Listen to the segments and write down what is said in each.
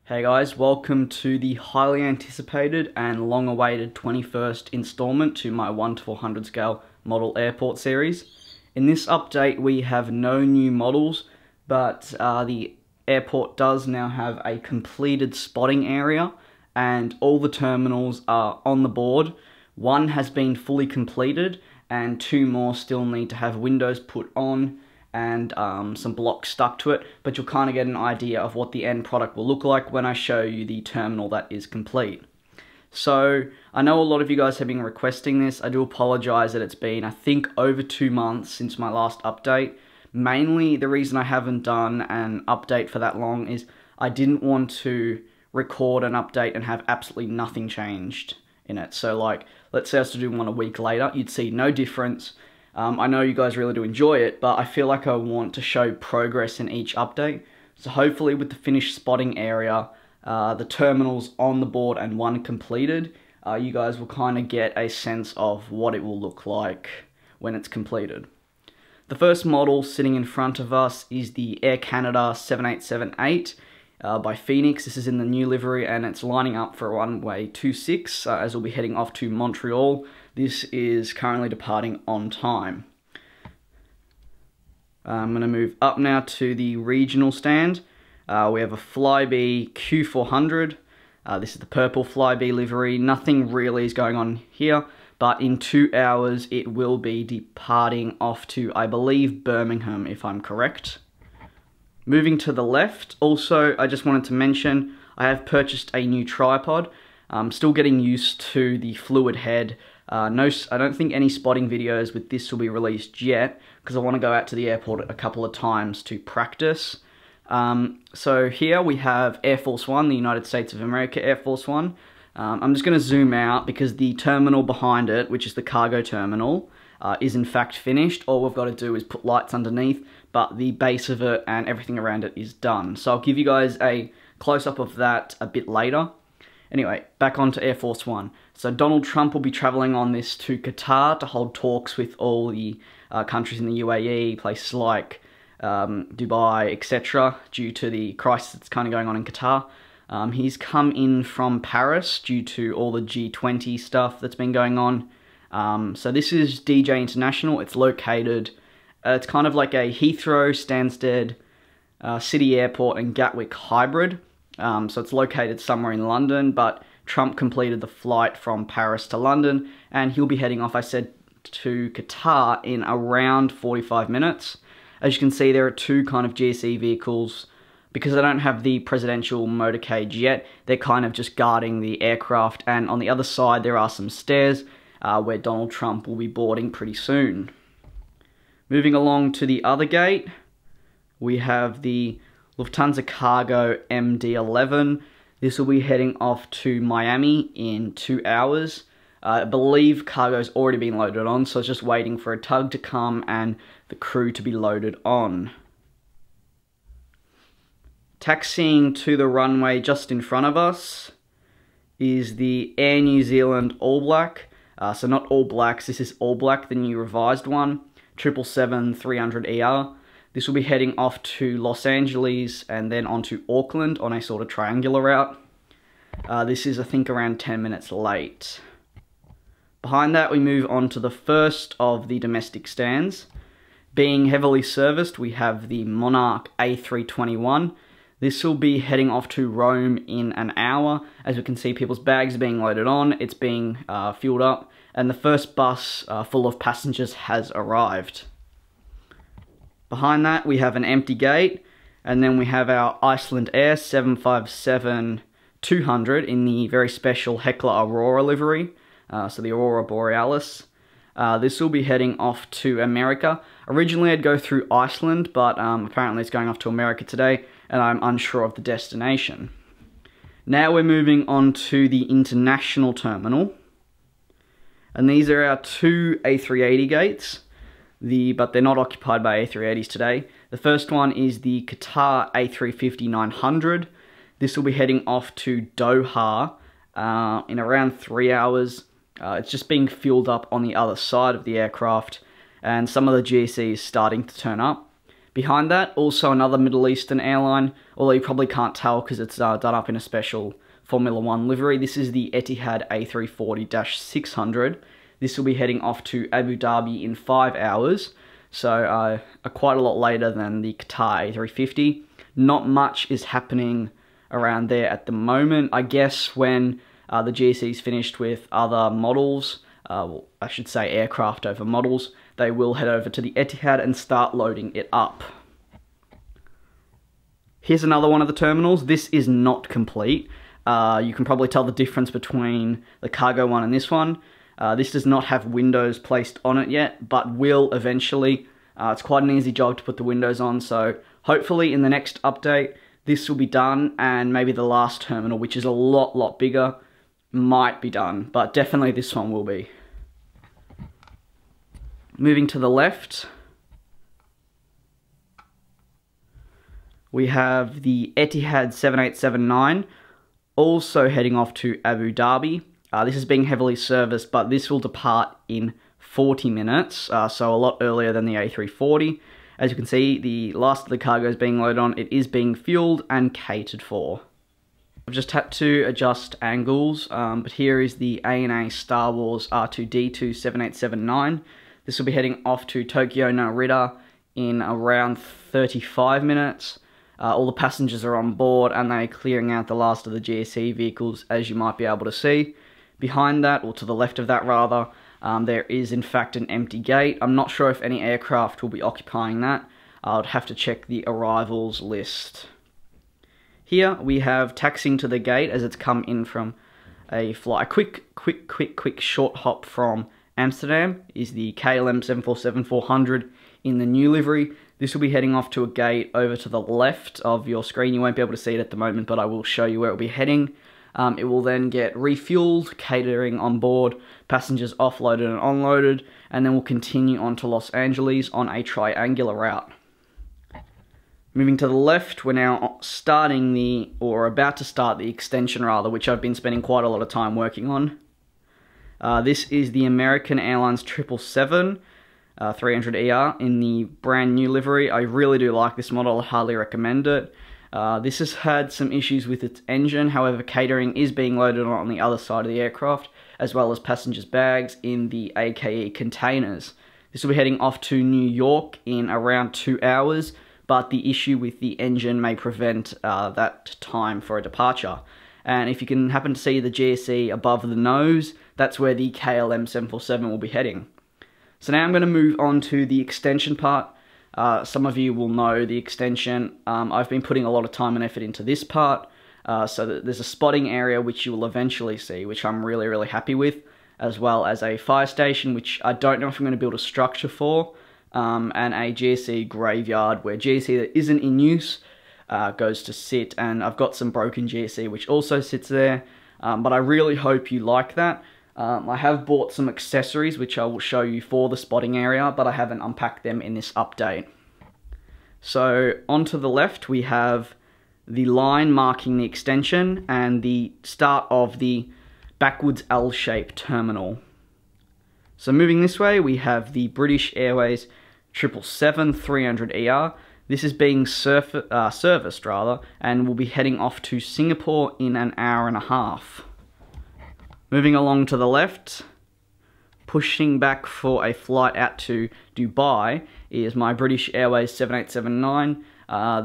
Hey guys, welcome to the highly anticipated and long-awaited 21st installment to my 1 to 400 scale model airport series. In this update we have no new models, but the airport does now have a completed spotting area and all the terminals are on the board. One has been fully completed and two more still need to have windows put on and some blocks stuck to it, but you'll kind of get an idea of what the end product will look like when I show you the terminal that is complete. So, I know a lot of you guys have been requesting this. I do apologize that it's been, I think, over 2 months since my last update. Mainly, the reason I haven't done an update for that long is I didn't want to record an update and have absolutely nothing changed in it. So, like, let's say I was to do one a week later, you'd see no difference. I know you guys really do enjoy it, but I feel like I want to show progress in each update. So hopefully with the finished spotting area, the terminals on the board and one completed, you guys will kind of get a sense of what it will look like when it's completed. The first model sitting in front of us is the Air Canada 7878 by Phoenix. This is in the new livery and it's lining up for runway 26 as we'll be heading off to Montreal. This is currently departing on time. I'm going to move up now to the regional stand. We have a Flybe Q400. This is the purple Flybe livery. Nothing really is going on here, but in 2 hours it will be departing off to, I believe, Birmingham, if I'm correct. Moving to the left, also, I just wanted to mention, I have purchased a new tripod. I'm still getting used to the fluid head. I don't think any spotting videos with this will be released yet, because I want to go out to the airport a couple of times to practice. So here we have Air Force One, the United States of America Air Force One. I'm just going to zoom out because the terminal behind it, which is the cargo terminal, is in fact finished. All we've got to do is put lights underneath, but the base of it and everything around it is done. So I'll give you guys a close-up of that a bit later. Anyway, back onto Air Force One. So Donald Trump will be travelling on this to Qatar to hold talks with all the countries in the UAE, places like Dubai, etc., due to the crisis that's kind of going on in Qatar. He's come in from Paris due to all the G20 stuff that's been going on. So this is DJ International. It's located, it's kind of like a Heathrow, Stansted, City Airport and Gatwick hybrid. So it's located somewhere in London, but Trump completed the flight from Paris to London, and he'll be heading off, I said, to Qatar in around 45 minutes. As you can see, there are two kind of GSE vehicles. Because they don't have the presidential motorcade yet, they're kind of just guarding the aircraft, and on the other side there are some stairs where Donald Trump will be boarding pretty soon. Moving along to the other gate, we have the Lufthansa Cargo MD-11. This will be heading off to Miami in 2 hours. I believe cargo's already been loaded on, so it's just waiting for a tug to come and the crew to be loaded on. Taxiing to the runway just in front of us is the Air New Zealand All Black. So not All Blacks, this is All Black, the new revised one, 777-300ER. This will be heading off to Los Angeles and then on to Auckland on a sort of triangular route. This is, I think, around 10 minutes late. Behind that, we move on to the first of the domestic stands. Being heavily serviced, we have the Monarch A320 One. This will be heading off to Rome in an hour. As we can see, people's bags are being loaded on, it's being fueled up, and the first bus full of passengers has arrived. Behind that, we have an empty gate, and then we have our Icelandair 757-200 in the very special Hekla Aurora livery, so the Aurora Borealis. This will be heading off to America. Originally, I'd go through Iceland, but apparently it's going off to America today, and I'm unsure of the destination. Now we're moving on to the international terminal, and these are our two A380 gates. But they're not occupied by A380s today. The first one is the Qatar A350-900. This will be heading off to Doha in around 3 hours. It's just being fueled up on the other side of the aircraft, and some of the GSE is starting to turn up. Behind that, also another Middle Eastern airline, although you probably can't tell because it's done up in a special Formula One livery. This is the Etihad A340-600. This will be heading off to Abu Dhabi in 5 hours, so quite a lot later than the Qatar A350. Not much is happening around there at the moment. I guess when the GSE's finished with other models, well, I should say aircraft over models, they will head over to the Etihad and start loading it up. Here's another one of the terminals. This is not complete. You can probably tell the difference between the cargo one and this one. This does not have windows placed on it yet, but will eventually. It's quite an easy job to put the windows on, so hopefully in the next update this will be done, and maybe the last terminal, which is a lot bigger, might be done, but definitely this one will be. Moving to the left, we have the Etihad 7879, also heading off to Abu Dhabi. This is being heavily serviced, but this will depart in 40 minutes, so a lot earlier than the A340. As you can see, the last of the cargo is being loaded on. It is being fueled and catered for. I've just had to adjust angles, but here is the ANA Star Wars R2D2 7879. This will be heading off to Tokyo Narita in around 35 minutes. All the passengers are on board and they're clearing out the last of the GSE vehicles, as you might be able to see. Behind that, or to the left of that rather, there is in fact an empty gate. I'm not sure if any aircraft will be occupying that. I'd have to check the arrivals list. Here we have taxiing to the gate as it's come in from a flight. A quick short hop from Amsterdam is the KLM 747-400 in the new livery. This will be heading off to a gate over to the left of your screen. You won't be able to see it at the moment, but I will show you where it will be heading. It will then get refueled, catering on board, passengers offloaded and unloaded, and then we'll continue on to Los Angeles on a triangular route. Moving to the left, we're now starting about to start the extension rather, which I've been spending quite a lot of time working on. This is the American Airlines 777 300ER in the brand new livery. I really do like this model, I highly recommend it. This has had some issues with its engine, however catering is being loaded on the other side of the aircraft, as well as passengers' bags in the AKE containers. This will be heading off to New York in around 2 hours, but the issue with the engine may prevent that time for a departure. And if you can happen to see the GSE above the nose, that's where the KLM 747 will be heading. So now I'm going to move on to the extension part. Some of you will know the extension. I've been putting a lot of time and effort into this part, so that there's a spotting area which you will eventually see, which I'm really happy with, as well as a fire station, which I don't know if I'm going to build a structure for, and a Gse Graveyard, where Gse that isn't in use goes to sit, and I've got some broken Gse which also sits there, but I really hope you like that. I have bought some accessories which I will show you for the spotting area, but I haven't unpacked them in this update. So onto the left we have the line marking the extension and the start of the backwards L-shaped terminal. So moving this way we have the British Airways 777-300ER. This is being serviced rather, and will be heading off to Singapore in an hour and a half. Moving along to the left, pushing back for a flight out to Dubai, is my British Airways 7879.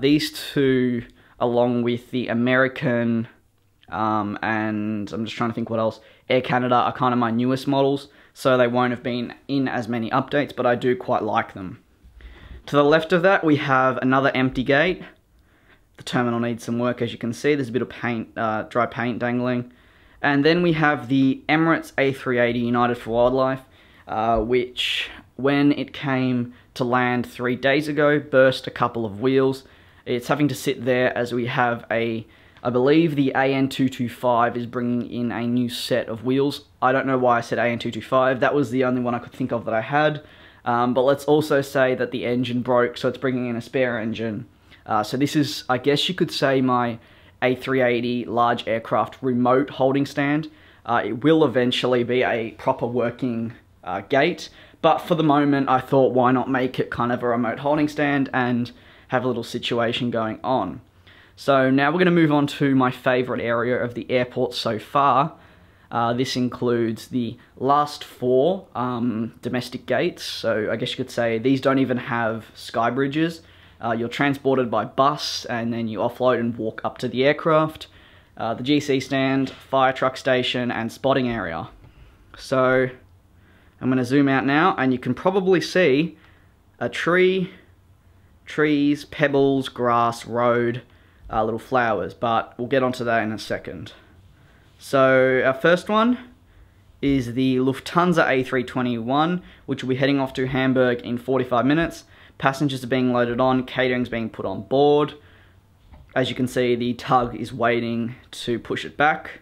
These two, along with the American, and I'm just trying to think what else, Air Canada, are kind of my newest models, so they won't have been in as many updates, but I do quite like them. To the left of that, we have another empty gate. The terminal needs some work, as you can see. There's a bit of paint, dry paint dangling. And then we have the Emirates A380 United for Wildlife, which, when it came to land 3 days ago, burst a couple of wheels. It's having to sit there as we have I believe the AN225 is bringing in a new set of wheels. I don't know why I said AN225, that was the only one I could think of that I had. But let's also say that the engine broke, so it's bringing in a spare engine. So this is, I guess you could say, my A380 large aircraft remote holding stand. It will eventually be a proper working gate, But for the moment, I thought, why not make it kind of a remote holding stand and have a little situation going on. So now we're going to move on to my favorite area of the airport so far. This includes the last 4 domestic gates. So I guess you could say these don't even have sky bridges. You're transported by bus and then you offload and walk up to the aircraft, the GC stand, fire truck station and spotting area. So I'm going to zoom out now and you can probably see a tree, trees, pebbles, grass, road, little flowers, but we'll get onto that in a second. So our first one is the Lufthansa A320 One, which will be heading off to Hamburg in 45 minutes. Passengers are being loaded on, catering's being put on board. As you can see, the tug is waiting to push it back.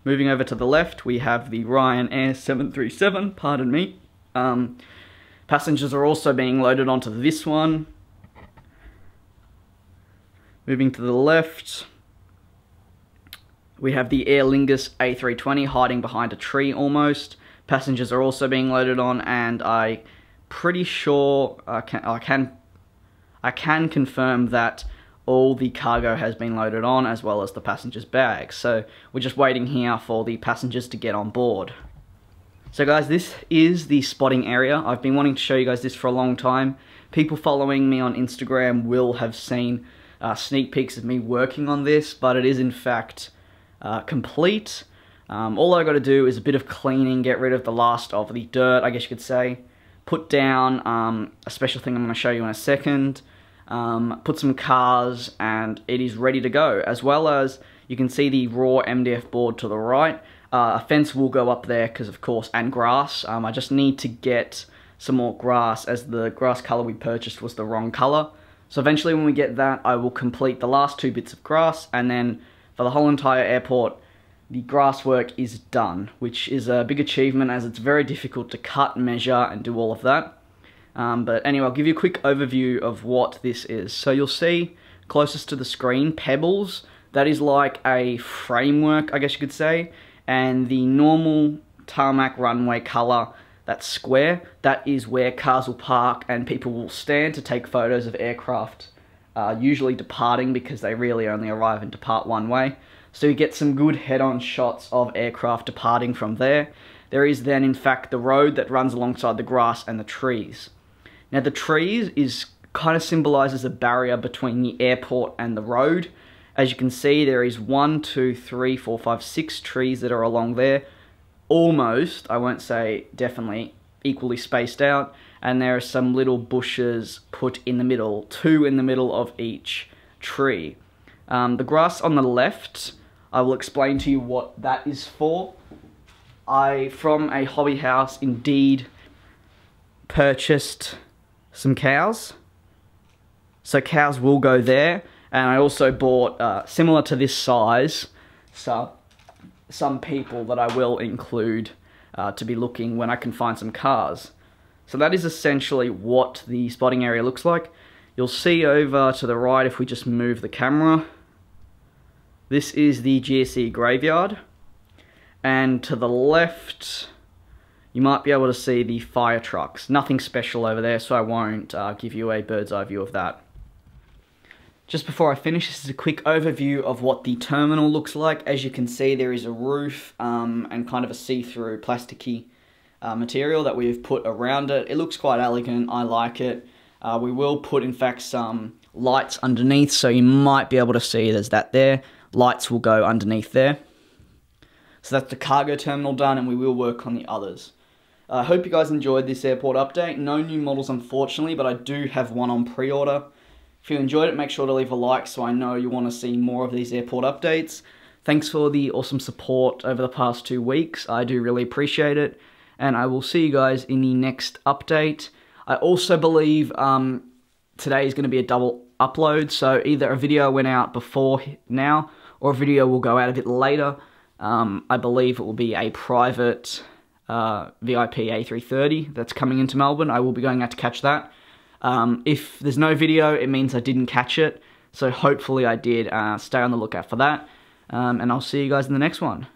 Moving over to the left, we have the Ryanair 737, pardon me. Passengers are also being loaded onto this one. Moving to the left, we have the Aer Lingus A320 hiding behind a tree almost. Passengers are also being loaded on, and I'm pretty sure I can confirm that all the cargo has been loaded on, as well as the passengers' bags. So we're just waiting here for the passengers to get on board. So guys, this is the spotting area. I've been wanting to show you guys this for a long time. People following me on Instagram will have seen sneak peeks of me working on this, but it is in fact complete. All I got to do is a bit of cleaning, get rid of the last of the dirt, I guess you could say, put down a special thing I'm going to show you in a second, put some cars, and it is ready to go. As well as you can see the raw MDF board to the right. A fence will go up there because of course, and grass. I just need to get some more grass, as the grass color we purchased was the wrong color. So eventually when we get that, I will complete the last 2 bits of grass, and then for the whole entire airport, the grass work is done, which is a big achievement as it's very difficult to cut, measure, and do all of that. But anyway, I'll give you a quick overview of what this is. So you'll see closest to the screen, pebbles. That is like a framework, I guess you could say, and the normal tarmac runway color, that square, that is where cars will park and people will stand to take photos of aircraft, usually departing, because they really only arrive and depart one way. So you get some good head-on shots of aircraft departing from there. There is then in fact the road that runs alongside the grass and the trees. Now the trees is kind of symbolizes a barrier between the airport and the road. As you can see, there is 1, 2, 3, 4, 5, 6 trees that are along there. Almost, I won't say definitely, equally spaced out, and there are some little bushes put in the middle, 2 in the middle of each tree. The grass on the left, I will explain to you what that is for. I, from a hobby house, indeed purchased some cows. So cows will go there, and I also bought, similar to this size, some people that I will include to be looking when I can find some cars. So that is essentially what the spotting area looks like. You'll see over to the right, if we just move the camera, this is the Gse Graveyard, and to the left you might be able to see the fire trucks. Nothing special over there, so I won't give you a bird's eye view of that. Just before I finish, this is a quick overview of what the terminal looks like. As you can see, there is a roof and kind of a see-through plasticky material that we've put around it. It looks quite elegant, I like it. We will put in fact some lights underneath, so you might be able to see there's that there. Lights will go underneath there. So that's the cargo terminal done, and we will work on the others. I hope you guys enjoyed this airport update. No new models unfortunately, but I do have one on pre-order. If you enjoyed it, make sure to leave a like so I know you want to see more of these airport updates. Thanks for the awesome support over the past 2 weeks. I do really appreciate it. And I will see you guys in the next update. I also believe today is going to be a double upload. So either a video went out before now, or a video will go out a bit later. I believe it will be a private VIP A330 that's coming into Melbourne. I will be going out to catch that. If there's no video, it means I didn't catch it, so hopefully I did. Stay on the lookout for that, and I'll see you guys in the next one.